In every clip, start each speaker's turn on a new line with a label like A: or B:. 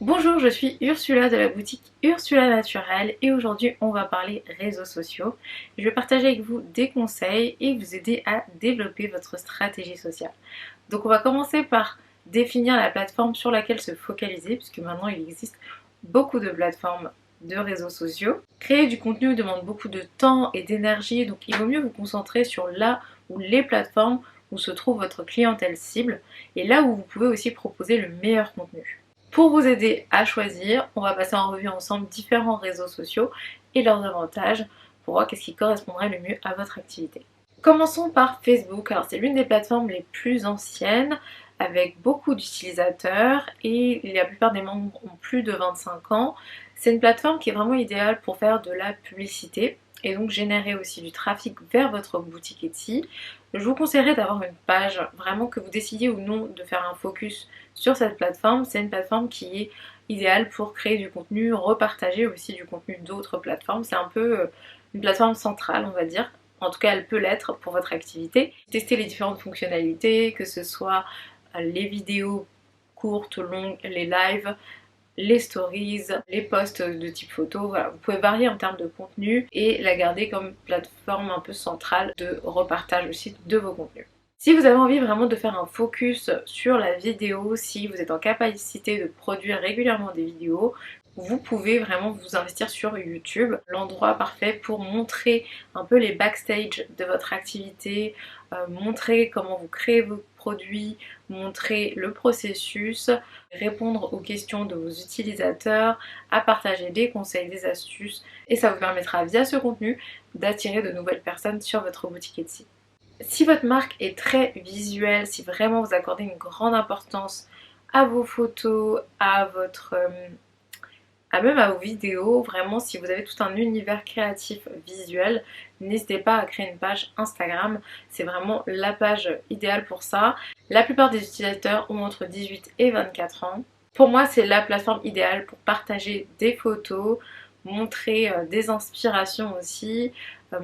A: Bonjour, je suis Ursula de la boutique Ursula Naturelle et aujourd'hui on va parler réseaux sociaux. Je vais partager avec vous des conseils et vous aider à développer votre stratégie sociale. Donc on va commencer par définir la plateforme sur laquelle se focaliser puisque maintenant il existe beaucoup de plateformes de réseaux sociaux. Créer du contenu demande beaucoup de temps et d'énergie, donc il vaut mieux vous concentrer sur là où les plateformes où se trouve votre clientèle cible et là où vous pouvez aussi proposer le meilleur contenu. Pour vous aider à choisir, on va passer en revue ensemble différents réseaux sociaux et leurs avantages pour voir qu'est-ce qui correspondrait le mieux à votre activité. Commençons par Facebook. Alors c'est l'une des plateformes les plus anciennes avec beaucoup d'utilisateurs et la plupart des membres ont plus de 25 ans. C'est une plateforme qui est vraiment idéale pour faire de la publicité et donc générer aussi du trafic vers votre boutique Etsy. Je vous conseillerais d'avoir une page, vraiment que vous décidiez ou non de faire un focus sur cette plateforme. C'est une plateforme qui est idéale pour créer du contenu, repartager aussi du contenu d'autres plateformes. C'est un peu une plateforme centrale, on va dire. En tout cas, elle peut l'être pour votre activité. Testez les différentes fonctionnalités, que ce soit les vidéos courtes, longues, les lives, les stories, les posts de type photo. Voilà, vous pouvez varier en termes de contenu et la garder comme plateforme un peu centrale de repartage aussi de vos contenus. Si vous avez envie vraiment de faire un focus sur la vidéo, si vous êtes en capacité de produire régulièrement des vidéos, vous pouvez vraiment vous investir sur YouTube, l'endroit parfait pour montrer un peu les backstage de votre activité, montrer comment vous créez vos produits, montrer le processus, répondre aux questions de vos utilisateurs, à partager des conseils, des astuces et ça vous permettra via ce contenu d'attirer de nouvelles personnes sur votre boutique Etsy. Si votre marque est très visuelle, si vraiment vous accordez une grande importance à vos photos, même à vos vidéos, vraiment si vous avez tout un univers créatif visuel, n'hésitez pas à créer une page Instagram, c'est vraiment la page idéale pour ça. La plupart des utilisateurs ont entre 18 et 24 ans. Pour moi, c'est la plateforme idéale pour partager des photos, montrer des inspirations aussi,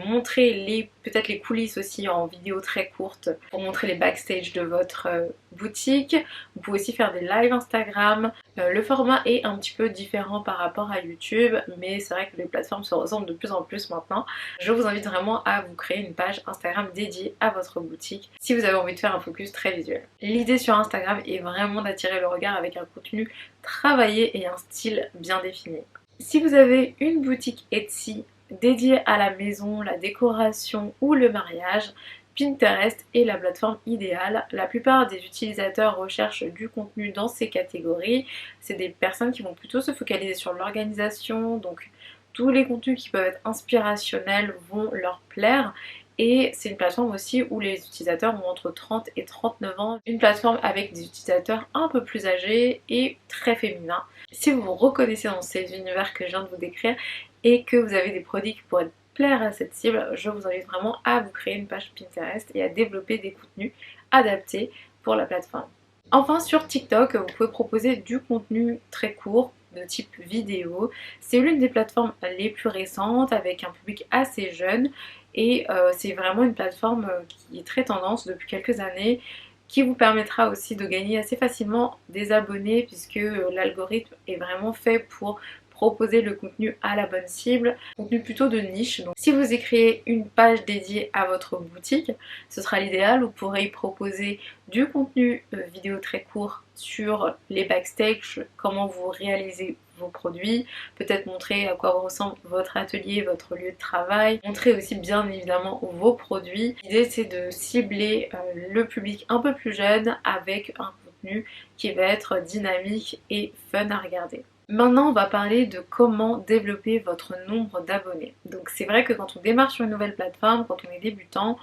A: montrer peut-être les coulisses aussi en vidéo très courte pour montrer les backstage de votre boutique. Vous pouvez aussi faire des lives Instagram. Le format est un petit peu différent par rapport à YouTube, mais c'est vrai que les plateformes se ressemblent de plus en plus maintenant. Je vous invite vraiment à vous créer une page Instagram dédiée à votre boutique si vous avez envie de faire un focus très visuel. L'idée sur Instagram est vraiment d'attirer le regard avec un contenu travaillé et un style bien défini. Si vous avez une boutique Etsy dédiée à la maison, la décoration ou le mariage, Pinterest est la plateforme idéale. La plupart des utilisateurs recherchent du contenu dans ces catégories. C'est des personnes qui vont plutôt se focaliser sur l'organisation, donc tous les contenus qui peuvent être inspirationnels vont leur plaire. Et c'est une plateforme aussi où les utilisateurs ont entre 30 et 39 ans. Une plateforme avec des utilisateurs un peu plus âgés et très féminins. Si vous vous reconnaissez dans ces univers que je viens de vous décrire et que vous avez des produits qui pourraient plaire à cette cible, je vous invite vraiment à vous créer une page Pinterest et à développer des contenus adaptés pour la plateforme. Enfin, sur TikTok, vous pouvez proposer du contenu très court de type vidéo. C'est l'une des plateformes les plus récentes avec un public assez jeune et c'est vraiment une plateforme qui est très tendance depuis quelques années, qui vous permettra aussi de gagner assez facilement des abonnés puisque l'algorithme est vraiment fait pour proposer le contenu à la bonne cible, contenu plutôt de niche. Donc si vous y créez une page dédiée à votre boutique, ce sera l'idéal. Vous pourrez y proposer du contenu vidéo très court sur les backstage, comment vous réalisez vos produits, peut-être montrer à quoi ressemble votre atelier, votre lieu de travail, montrer aussi bien évidemment vos produits. L'idée c'est de cibler le public un peu plus jeune avec un contenu qui va être dynamique et fun à regarder. Maintenant, on va parler de comment développer votre nombre d'abonnés. Donc c'est vrai que quand on démarre sur une nouvelle plateforme, quand on est débutant,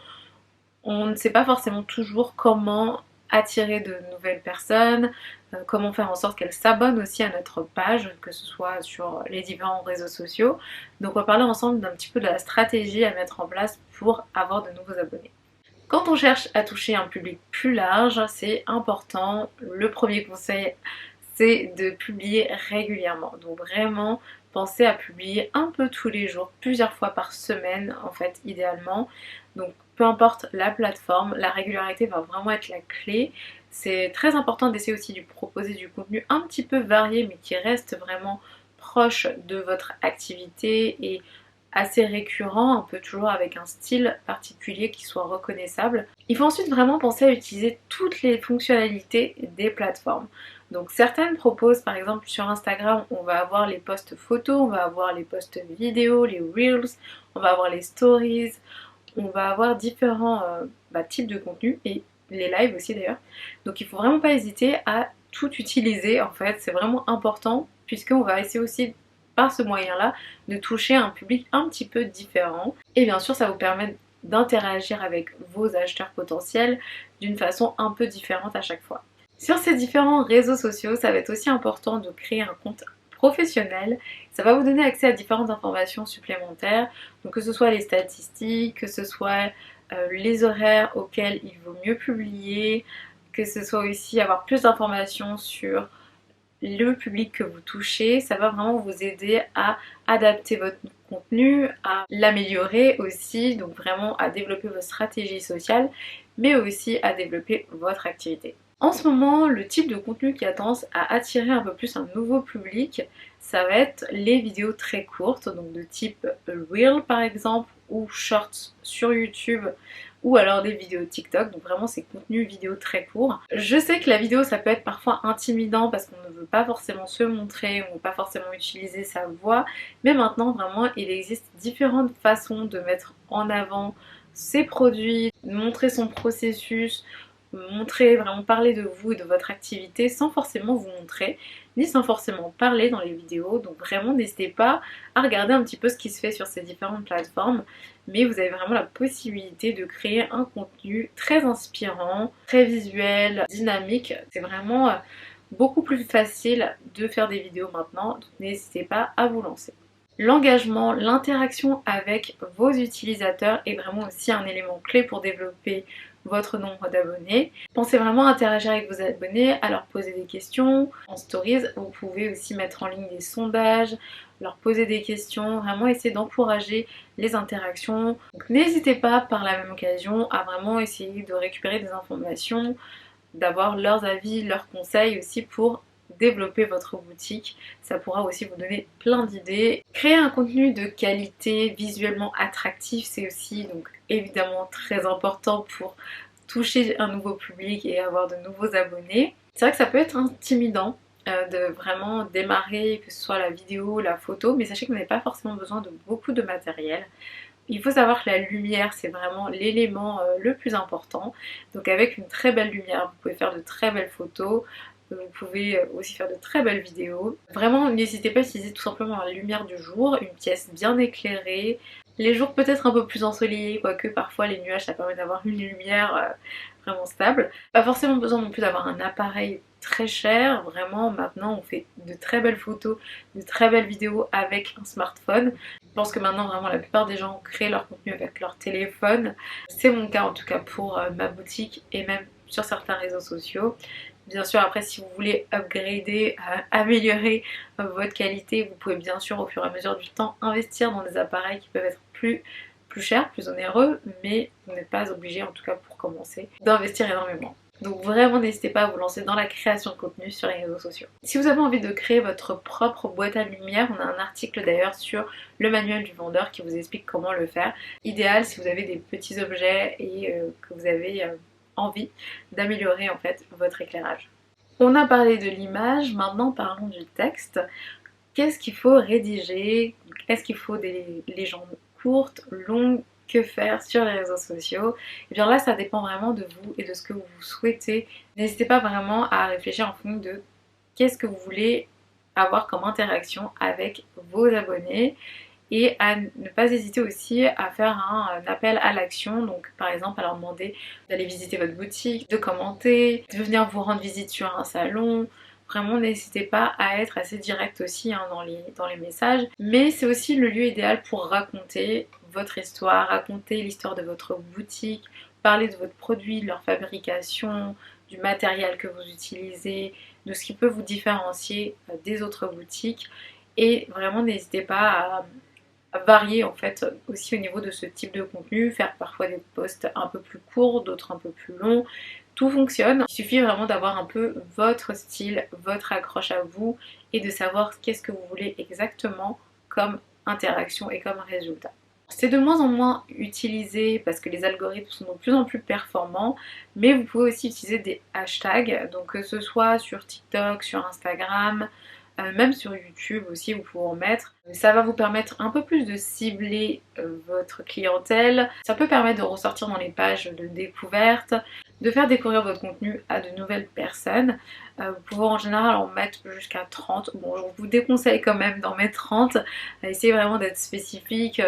A: on ne sait pas forcément toujours comment attirer de nouvelles personnes, comment faire en sorte qu'elles s'abonnent aussi à notre page, que ce soit sur les différents réseaux sociaux. Donc on va parler ensemble d'un petit peu de la stratégie à mettre en place pour avoir de nouveaux abonnés. Quand on cherche à toucher un public plus large, c'est important. Le premier conseil, c'est de publier régulièrement. Donc vraiment, pensez à publier un peu tous les jours, plusieurs fois par semaine en fait, idéalement. Donc peu importe la plateforme, la régularité va vraiment être la clé. C'est très important d'essayer aussi de proposer du contenu un petit peu varié mais qui reste vraiment proche de votre activité et assez récurrent, un peu toujours avec un style particulier qui soit reconnaissable. Il faut ensuite vraiment penser à utiliser toutes les fonctionnalités des plateformes. Donc certaines proposent, par exemple sur Instagram, on va avoir les posts photos, on va avoir les posts vidéos, les reels, on va avoir les stories, on va avoir différents types de contenus et les lives aussi d'ailleurs. Donc il faut vraiment pas hésiter à tout utiliser en fait, c'est vraiment important puisqu'on va essayer aussi par ce moyen-là de toucher un public un petit peu différent. Et bien sûr ça vous permet d'interagir avec vos acheteurs potentiels d'une façon un peu différente à chaque fois. Sur ces différents réseaux sociaux, ça va être aussi important de créer un compte professionnel. Ça va vous donner accès à différentes informations supplémentaires, donc que ce soit les statistiques, que ce soit les horaires auxquels il vaut mieux publier, que ce soit aussi avoir plus d'informations sur le public que vous touchez. Ça va vraiment vous aider à adapter votre contenu, à l'améliorer aussi, donc vraiment à développer votre stratégie sociale, mais aussi à développer votre activité. En ce moment, le type de contenu qui a tendance à attirer un peu plus un nouveau public, ça va être les vidéos très courtes, donc de type Reel par exemple, ou Shorts sur YouTube, ou alors des vidéos TikTok, donc vraiment ces contenus vidéo très courts. Je sais que la vidéo ça peut être parfois intimidant parce qu'on ne veut pas forcément se montrer, on ne veut pas forcément utiliser sa voix, mais maintenant vraiment il existe différentes façons de mettre en avant ses produits, montrer son processus, montrer, vraiment parler de vous et de votre activité sans forcément vous montrer, ni sans forcément parler dans les vidéos. Donc vraiment n'hésitez pas à regarder un petit peu ce qui se fait sur ces différentes plateformes, mais vous avez vraiment la possibilité de créer un contenu très inspirant, très visuel, dynamique. C'est vraiment beaucoup plus facile de faire des vidéos maintenant, donc n'hésitez pas à vous lancer. L'engagement, l'interaction avec vos utilisateurs est vraiment aussi un élément clé pour développer votre nombre d'abonnés. Pensez vraiment à interagir avec vos abonnés, à leur poser des questions. En stories, vous pouvez aussi mettre en ligne des sondages, leur poser des questions, vraiment essayer d'encourager les interactions. Donc n'hésitez pas par la même occasion à vraiment essayer de récupérer des informations, d'avoir leurs avis, leurs conseils aussi pour développer votre boutique. Ça pourra aussi vous donner plein d'idées. Créer un contenu de qualité, visuellement attractif, c'est aussi donc évidemment très important pour toucher un nouveau public et avoir de nouveaux abonnés. C'est vrai que ça peut être intimidant de vraiment démarrer, que ce soit la vidéo, la photo, mais sachez que vous n'avez pas forcément besoin de beaucoup de matériel. Il faut savoir que la lumière, c'est vraiment l'élément le plus important. Donc avec une très belle lumière, vous pouvez faire de très belles photos. Vous pouvez aussi faire de très belles vidéos. Vraiment, n'hésitez pas à utiliser tout simplement la lumière du jour, une pièce bien éclairée. Les jours peut-être un peu plus ensoleillés, quoique parfois les nuages ça permet d'avoir une lumière vraiment stable. Pas forcément besoin non plus d'avoir un appareil très cher, vraiment maintenant on fait de très belles photos, de très belles vidéos avec un smartphone. Je pense que maintenant vraiment la plupart des gens créent leur contenu avec leur téléphone. C'est mon cas en tout cas pour ma boutique et même sur certains réseaux sociaux. Bien sûr après si vous voulez upgrader, améliorer votre qualité, vous pouvez bien sûr au fur et à mesure du temps investir dans des appareils qui peuvent être plus chers, plus onéreux, mais vous n'êtes pas obligé en tout cas pour commencer d'investir énormément. Donc vraiment n'hésitez pas à vous lancer dans la création de contenu sur les réseaux sociaux. Si vous avez envie de créer votre propre boîte à lumière, on a un article d'ailleurs sur le manuel du vendeur qui vous explique comment le faire. Idéal si vous avez des petits objets et que vous avez envie d'améliorer en fait votre éclairage. On a parlé de l'image, maintenant parlons du texte. Qu'est-ce qu'il faut rédiger? Est-ce qu'il faut des légendes courtes, longues? Que faire sur les réseaux sociaux? Et bien là ça dépend vraiment de vous et de ce que vous souhaitez. N'hésitez pas vraiment à réfléchir en fonction de qu'est-ce que vous voulez avoir comme interaction avec vos abonnés et à ne pas hésiter aussi à faire un appel à l'action, donc par exemple à leur demander d'aller visiter votre boutique, de commenter, de venir vous rendre visite sur un salon. Vraiment n'hésitez pas à être assez direct aussi dans les messages, mais c'est aussi le lieu idéal pour raconter votre histoire, raconter l'histoire de votre boutique, parler de votre produit, de leur fabrication, du matériel que vous utilisez, de ce qui peut vous différencier des autres boutiques. Et vraiment n'hésitez pas à varier en fait aussi au niveau de ce type de contenu, faire parfois des posts un peu plus courts, d'autres un peu plus longs, tout fonctionne. Il suffit vraiment d'avoir un peu votre style, votre accroche à vous et de savoir qu'est-ce que vous voulez exactement comme interaction et comme résultat. C'est de moins en moins utilisé parce que les algorithmes sont de plus en plus performants, mais vous pouvez aussi utiliser des hashtags, donc que ce soit sur TikTok, sur Instagram, même sur YouTube aussi vous pouvez en mettre. Ça va vous permettre un peu plus de cibler votre clientèle, ça peut permettre de ressortir dans les pages de découverte, de faire découvrir votre contenu à de nouvelles personnes. Vous pouvez en général en mettre jusqu'à 30. Bon, je vous déconseille quand même d'en mettre 30. Essayez vraiment d'être spécifique.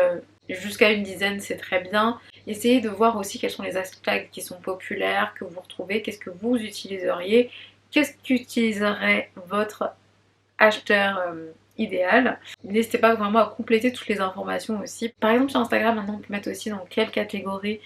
A: Jusqu'à une dizaine, c'est très bien. Essayez de voir aussi quels sont les hashtags qui sont populaires, que vous retrouvez, qu'est-ce que vous utiliseriez, qu'est-ce qu'utiliserait votre acheteur idéal. N'hésitez pas vraiment à compléter toutes les informations aussi. Par exemple sur Instagram, maintenant on peut mettre aussi dans quelle catégorie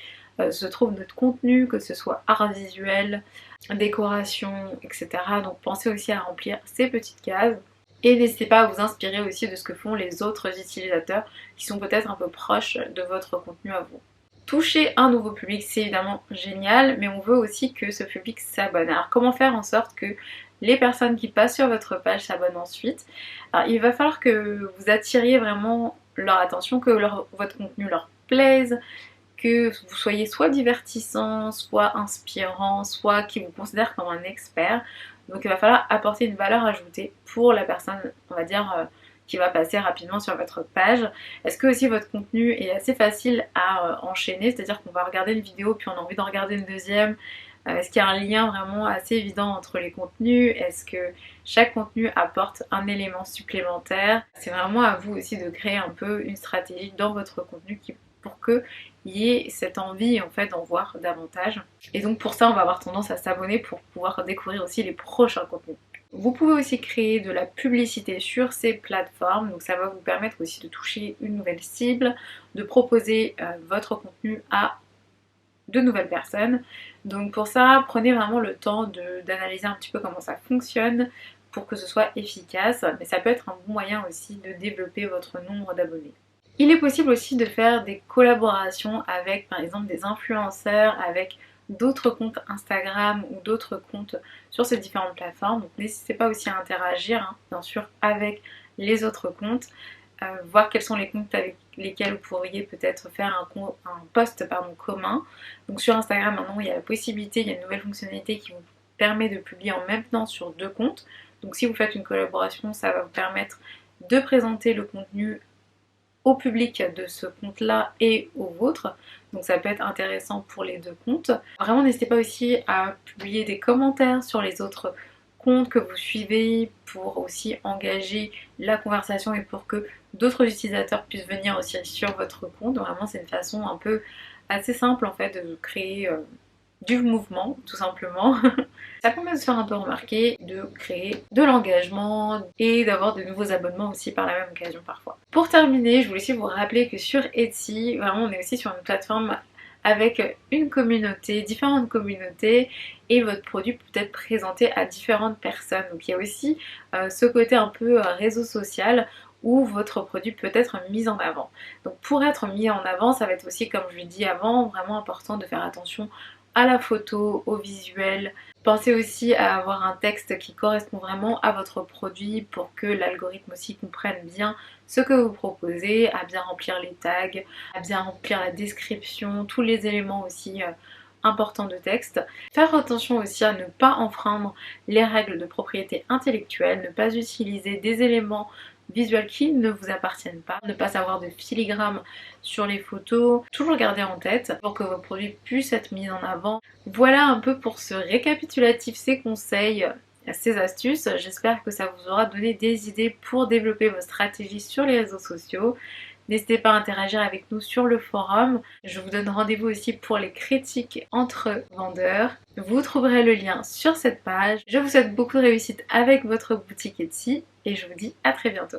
A: se trouve notre contenu, que ce soit art visuel, décoration, etc. Donc pensez aussi à remplir ces petites cases. Et n'hésitez pas à vous inspirer aussi de ce que font les autres utilisateurs qui sont peut-être un peu proches de votre contenu à vous. Toucher un nouveau public, c'est évidemment génial, mais on veut aussi que ce public s'abonne. Alors comment faire en sorte que les personnes qui passent sur votre page s'abonnent ensuite? Alors il va falloir que vous attiriez vraiment leur attention, que votre contenu leur plaise, que vous soyez soit divertissant, soit inspirant, soit qui vous considère comme un expert. Donc il va falloir apporter une valeur ajoutée pour la personne, on va dire, qui va passer rapidement sur votre page. Est-ce que aussi votre contenu est assez facile à enchaîner, c'est-à-dire qu'on va regarder une vidéo puis on a envie d'en regarder une deuxième? Est-ce qu'il y a un lien vraiment assez évident entre les contenus? Est-ce que chaque contenu apporte un élément supplémentaire? C'est vraiment à vous aussi de créer un peu une stratégie dans votre contenu pour qu'il y ait cette envie en fait d'en voir davantage. Et donc pour ça on va avoir tendance à s'abonner pour pouvoir découvrir aussi les prochains contenus. Vous pouvez aussi créer de la publicité sur ces plateformes, donc ça va vous permettre aussi de toucher une nouvelle cible, de proposer votre contenu à de nouvelles personnes. Donc pour ça, prenez vraiment le temps d'analyser un petit peu comment ça fonctionne pour que ce soit efficace, mais ça peut être un bon moyen aussi de développer votre nombre d'abonnés. Il est possible aussi de faire des collaborations avec par exemple des influenceurs, avec d'autres comptes Instagram ou d'autres comptes sur ces différentes plateformes. Donc n'hésitez pas aussi à interagir bien sûr avec les autres comptes, voir quels sont les comptes avec lesquels vous pourriez peut-être faire un post commun. Donc sur Instagram maintenant il y a la possibilité, il y a une nouvelle fonctionnalité qui vous permet de publier en même temps sur deux comptes. Donc si vous faites une collaboration, ça va vous permettre de présenter le contenu au public de ce compte-là et au vôtre. Donc ça peut être intéressant pour les deux comptes. Vraiment n'hésitez pas aussi à publier des commentaires sur les autres comptes que vous suivez pour aussi engager la conversation et pour que d'autres utilisateurs puissent venir aussi sur votre compte. Vraiment c'est une façon un peu assez simple en fait de créer du mouvement tout simplement. Ça permet de se faire un peu remarquer, de créer de l'engagement et d'avoir de nouveaux abonnements aussi par la même occasion parfois. Pour terminer, je voulais aussi vous rappeler que sur Etsy, vraiment on est aussi sur une plateforme avec une communauté, différentes communautés, et votre produit peut être présenté à différentes personnes. Donc il y a aussi ce côté un peu réseau social où votre produit peut être mis en avant. Donc pour être mis en avant, ça va être aussi, comme je l'ai dit avant, vraiment important de faire attention à la photo, au visuel. Pensez aussi à avoir un texte qui correspond vraiment à votre produit pour que l'algorithme aussi comprenne bien ce que vous proposez, à bien remplir les tags, à bien remplir la description, tous les éléments aussi importants de texte. Faire attention aussi à ne pas enfreindre les règles de propriété intellectuelle, ne pas utiliser des éléments visuels qui ne vous appartiennent pas, ne pas avoir de filigrane sur les photos, toujours garder en tête pour que vos produits puissent être mis en avant. Voilà un peu pour ce récapitulatif, ces conseils, ces astuces. J'espère que ça vous aura donné des idées pour développer vos stratégies sur les réseaux sociaux. N'hésitez pas à interagir avec nous sur le forum. Je vous donne rendez-vous aussi pour les critiques entre vendeurs. Vous trouverez le lien sur cette page. Je vous souhaite beaucoup de réussite avec votre boutique Etsy et je vous dis à très bientôt.